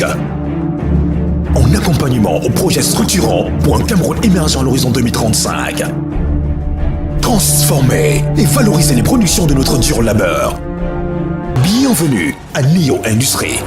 En accompagnement au projet structurant pour un Cameroun émergent à l'horizon 2035. Transformer et valoriser les productions de notre dur labeur. Bienvenue à NIO Industries.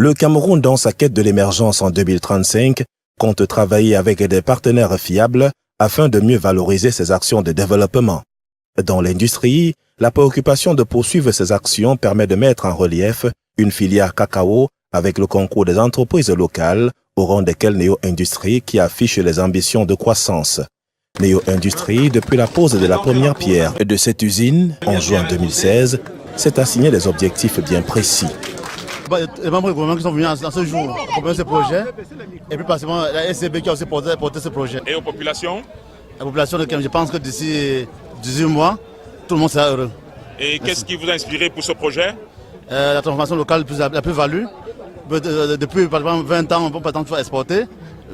Le Cameroun, dans sa quête de l'émergence en 2035, compte travailler avec des partenaires fiables afin de mieux valoriser ses actions de développement. Dans l'industrie, la préoccupation de poursuivre ces actions permet de mettre en relief une filière cacao avec le concours des entreprises locales, au rang desquelles Neo Industries qui affiche les ambitions de croissance. Neo Industries, depuis la pose de la première pierre de cette usine, en juin 2016, s'est assigné des objectifs bien précis. Les membres du gouvernement qui sont venus à ce jour pour proposer ce projet, et puis particulièrement la SCB qui a aussi porté ce projet. Et aux populations? La population de Cameroun, je pense que d'ici 18 mois, tout le monde sera heureux. Et qu'est-ce qui vous a inspiré pour ce projet? La transformation locale la plus-value. Depuis pratiquement 20 ans, on ne peut pas tant exporter.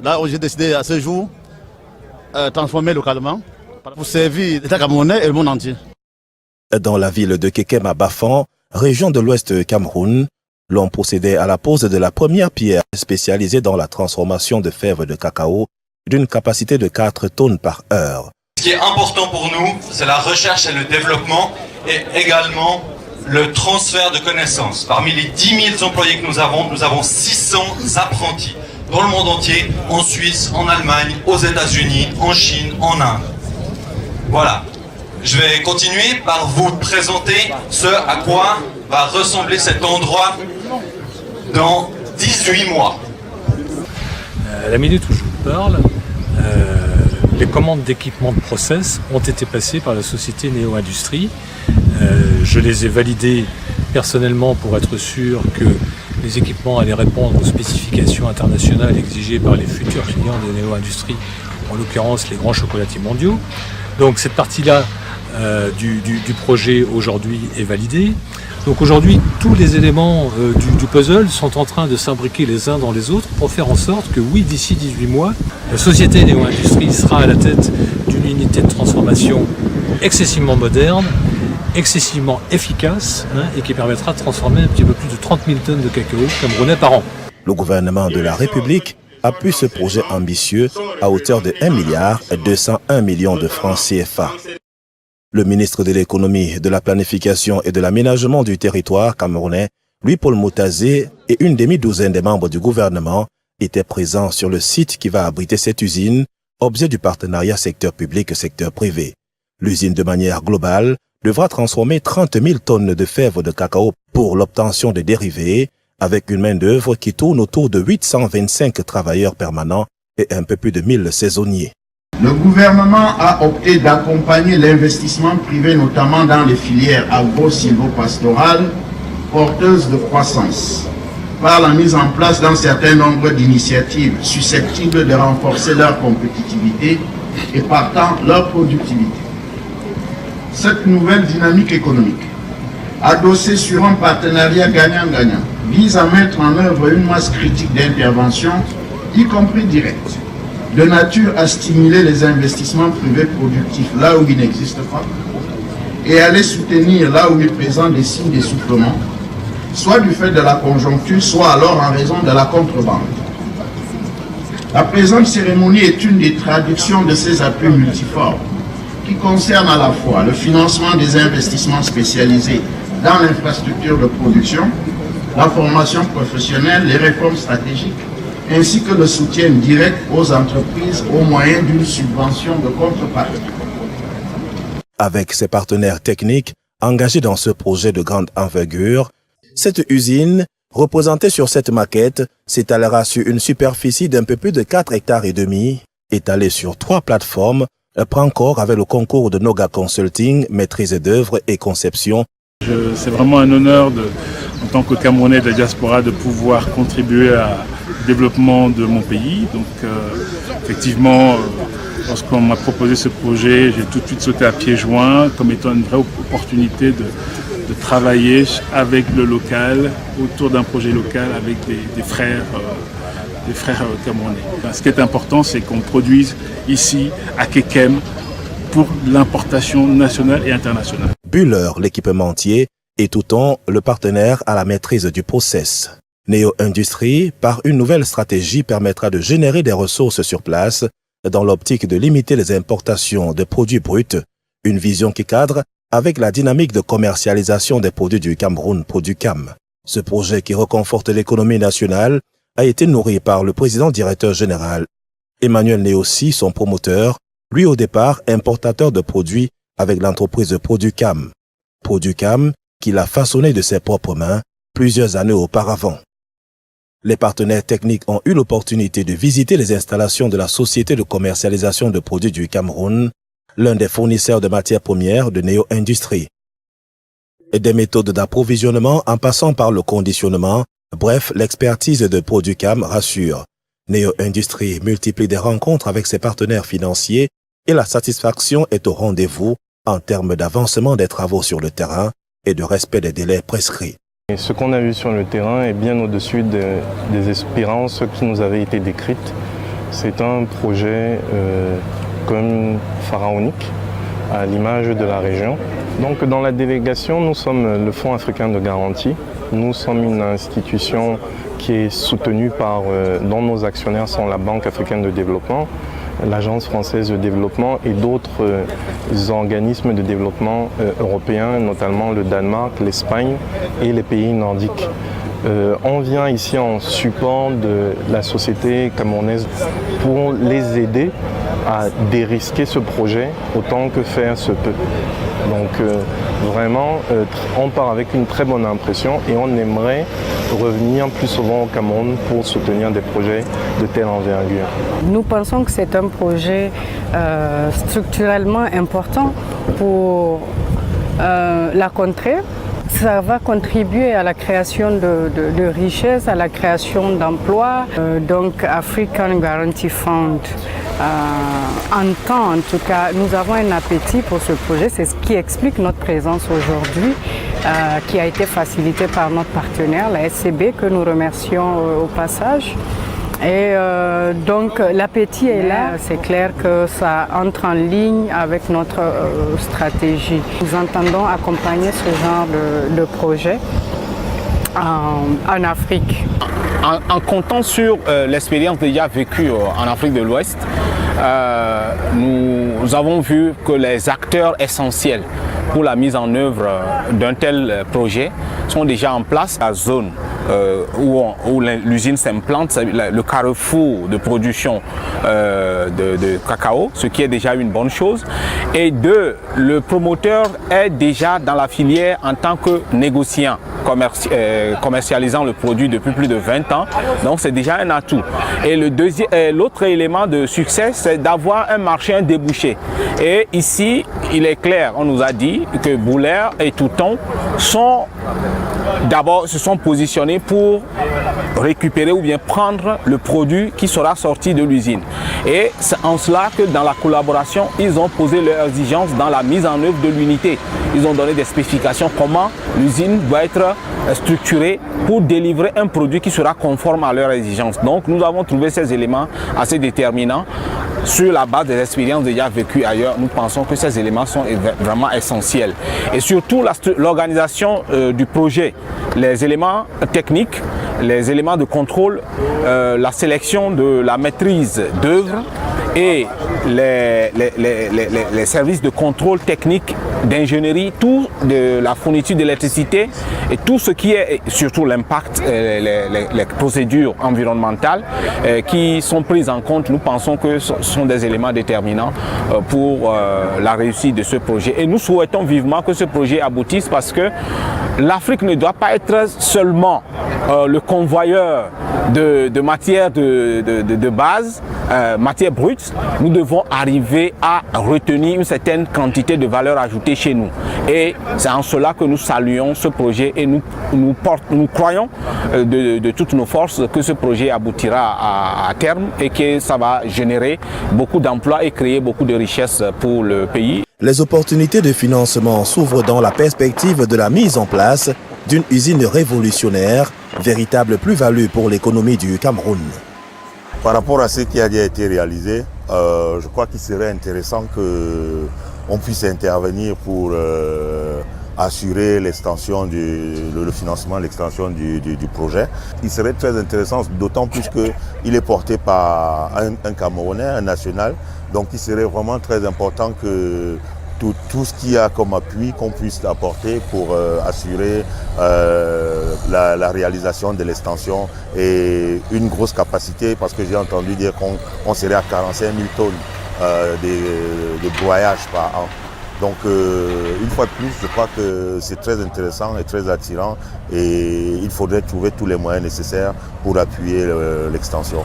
Là, j'ai décidé à ce jour transformer localement pour servir l'État camerounais et le monde entier. Dans la ville de Kekem à Bafan, région de l'Ouest Cameroun, l'on procédait à la pose de la première pierre spécialisée dans la transformation de fèves de cacao d'une capacité de 4 tonnes par heure. Ce qui est important pour nous, c'est la recherche et le développement et également le transfert de connaissances. Parmi les 10 000 employés que nous avons 600 apprentis dans le monde entier, en Suisse, en Allemagne, aux États-Unis, en Chine, en Inde. Voilà. Je vais continuer par vous présenter ce à quoi va ressembler cet endroit dans 18 mois. À la minute où je vous parle, les commandes d'équipements de process ont été passées par la société Neo Industries. Je les ai validées personnellement pour être sûr que les équipements allaient répondre aux spécifications internationales exigées par les futurs clients de Neo Industries, en l'occurrence les grands chocolatiers mondiaux. Donc cette partie-là du projet aujourd'hui est validé. Donc aujourd'hui, tous les éléments du puzzle sont en train de s'imbriquer les uns dans les autres pour faire en sorte que oui, d'ici 18 mois, la société Neo Industries sera à la tête d'une unité de transformation excessivement moderne, excessivement efficace et qui permettra de transformer un petit peu plus de 30 000 tonnes de cacao camerounais par an. Le gouvernement de la République appuie ce projet ambitieux à hauteur de 1,201 milliard de francs CFA. Le ministre de l'économie, de la planification et de l'aménagement du territoire camerounais, Louis-Paul Moutazé, et une demi-douzaine des membres du gouvernement étaient présents sur le site qui va abriter cette usine, objet du partenariat secteur public-secteur privé. L'usine, de manière globale, devra transformer 30 000 tonnes de fèves de cacao pour l'obtention de dérivés, avec une main-d'œuvre qui tourne autour de 825 travailleurs permanents et un peu plus de 1000 saisonniers. Le gouvernement a opté d'accompagner l'investissement privé, notamment dans les filières agro-silvopastorales porteuses de croissance, par la mise en place d'un certain nombre d'initiatives susceptibles de renforcer leur compétitivité et partant leur productivité. Cette nouvelle dynamique économique, adossée sur un partenariat gagnant-gagnant, vise à mettre en œuvre une masse critique d'intervention, y compris directe, de nature à stimuler les investissements privés productifs là où ils n'existent pas et à les soutenir là où ils présentent des signes d'essoufflement, soit du fait de la conjoncture, soit alors en raison de la contrebande. La présente cérémonie est une des traductions de ces appuis multiformes qui concernent à la fois le financement des investissements spécialisés dans l'infrastructure de production, la formation professionnelle, les réformes stratégiques, ainsi que le soutien direct aux entreprises au moyen d'une subvention de contrepartie. Avec ses partenaires techniques engagés dans ce projet de grande envergure, cette usine, représentée sur cette maquette, s'étalera sur une superficie d'un peu plus de 4,5 hectares, étalée sur 3 plateformes, prend corps avec le concours de Noga Consulting, maîtrise d'œuvre et conception. C'est vraiment un honneur en tant que Camerounais de la diaspora de pouvoir contribuer au développement de mon pays. Donc effectivement, lorsqu'on m'a proposé ce projet, j'ai tout de suite sauté à pieds joints comme étant une vraie opportunité de travailler avec le local, autour d'un projet local avec des frères camerounais. Ce qui est important, c'est qu'on produise ici à Kekem pour l'importation nationale et internationale. Buller, l'équipementier, et Touton, le partenaire à la maîtrise du process. Neo Industries, par une nouvelle stratégie, permettra de générer des ressources sur place dans l'optique de limiter les importations de produits bruts, une vision qui cadre avec la dynamique de commercialisation des produits du Cameroun, Producam. Ce projet qui reconforte l'économie nationale a été nourri par le président directeur général. Emmanuel Néossi, son promoteur, lui au départ importateur de produits avec l'entreprise Producam. Producam qu'il a façonné de ses propres mains plusieurs années auparavant. Les partenaires techniques ont eu l'opportunité de visiter les installations de la Société de commercialisation de produits du Cameroun, l'un des fournisseurs de matières premières de Neo Industries. Et des méthodes d'approvisionnement en passant par le conditionnement, bref, l'expertise de Producam rassure. Neo Industries multiplie des rencontres avec ses partenaires financiers et la satisfaction est au rendez-vous en termes d'avancement des travaux sur le terrain et de respect des délais prescrits. Et ce qu'on a vu sur le terrain est bien au-dessus des espérances qui nous avaient été décrites. C'est un projet comme pharaonique, à l'image de la région. Donc dans la délégation, nous sommes le Fonds africain de garantie. Nous sommes une institution qui est soutenue dont nos actionnaires sont la Banque africaine de développement, l'Agence française de développement et d'autres organismes de développement européens, notamment le Danemark, l'Espagne et les pays nordiques. On vient ici en support de la société camerounaise pour les aider à dérisquer ce projet autant que faire se peut. Donc vraiment, on part avec une très bonne impression et on aimerait revenir plus souvent au Cameroun pour soutenir des projets de telle envergure. Nous pensons que c'est un projet structurellement important pour la contrée, Ça va contribuer à la création de richesses, à la création d'emplois. Donc African Guarantee Fund entend, en tout cas, nous avons un appétit pour ce projet. C'est ce qui explique notre présence aujourd'hui, qui a été facilitée par notre partenaire, la SCB, que nous remercions au passage. Et donc l'appétit est là, c'est clair que ça entre en ligne avec notre stratégie. Nous entendons accompagner ce genre de projet en Afrique. En comptant sur l'expérience déjà vécue en Afrique de l'Ouest, nous avons vu que les acteurs essentiels pour la mise en œuvre d'un tel projet sont déjà en place. La zone où l'usine s'implante, c'est le carrefour de production de cacao, ce qui est déjà une bonne chose. Et deux, le promoteur est déjà dans la filière en tant que négociant, commercialisant le produit depuis plus de 20 ans. Donc c'est déjà un atout. Et l'autre élément de succès, c'est d'avoir un marché, un débouché. Et ici, il est clair, on nous a dit que Boulaire et Touton se sont positionnés pour récupérer ou bien prendre le produit qui sera sorti de l'usine. Et c'est en cela que dans la collaboration, ils ont posé leurs exigences dans la mise en œuvre de l'unité. Ils ont donné des spécifications comment l'usine doit être structurée pour délivrer un produit qui sera conforme à leurs exigences. Donc nous avons trouvé ces éléments assez déterminants. Sur la base des expériences déjà vécues ailleurs, nous pensons que ces éléments sont vraiment essentiels. Et surtout l'organisation du projet, les éléments techniques, les éléments de contrôle, la sélection de la maîtrise d'œuvre et les services de contrôle technique, d'ingénierie, tout de la fourniture d'électricité et tout ce qui est, surtout l'impact, les procédures environnementales qui sont prises en compte. Nous pensons que ce sont des éléments déterminants pour la réussite de ce projet. Et nous souhaitons vivement que ce projet aboutisse parce que l'Afrique ne doit pas être seulement le convoyeur de matières de base, matières brutes. Nous devons arriver à retenir une certaine quantité de valeur ajoutée chez nous. Et c'est en cela que nous saluons ce projet et nous croyons de toutes nos forces que ce projet aboutira à terme et que ça va générer beaucoup d'emplois et créer beaucoup de richesses pour le pays. Les opportunités de financement s'ouvrent dans la perspective de la mise en place d'une usine révolutionnaire, véritable plus-value pour l'économie du Cameroun. Par rapport à ce qui a déjà été réalisé, je crois qu'il serait intéressant qu'on puisse intervenir pour assurer l'extension le financement, l'extension du projet. Il serait très intéressant, d'autant plus qu'il est porté par un Camerounais, un national. Donc il serait vraiment très important que tout ce qu'il y a comme appui qu'on puisse apporter pour assurer la réalisation de l'extension et une grosse capacité, parce que j'ai entendu dire qu'on serait à 45 000 tonnes de broyage par an. Donc une fois de plus, je crois que c'est très intéressant et très attirant et il faudrait trouver tous les moyens nécessaires pour appuyer l'extension.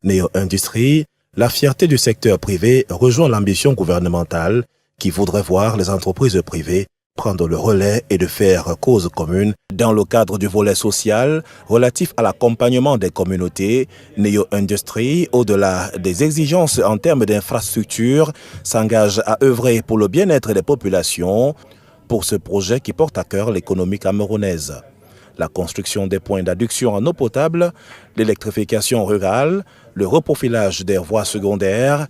Neo Industrie, la fierté du secteur privé rejoint l'ambition gouvernementale qui voudrait voir les entreprises privées prendre le relais et de faire cause commune. Dans le cadre du volet social relatif à l'accompagnement des communautés, Neo Industrie, au-delà des exigences en termes d'infrastructures, s'engage à œuvrer pour le bien-être des populations pour ce projet qui porte à cœur l'économie camerounaise. La construction des points d'adduction en eau potable, l'électrification rurale, le reprofilage des voies secondaires,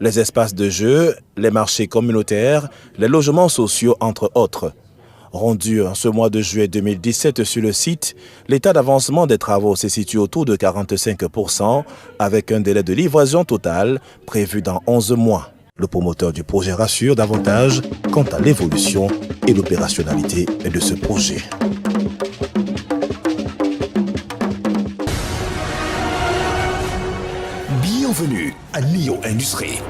les espaces de jeu, les marchés communautaires, les logements sociaux, entre autres. Rendu en ce mois de juillet 2017 sur le site, l'état d'avancement des travaux se situe autour de 45%, avec un délai de livraison total prévu dans 11 mois. Le promoteur du projet rassure davantage quant à l'évolution et l'opérationnalité de ce projet. Bienvenue à Neo Industrie.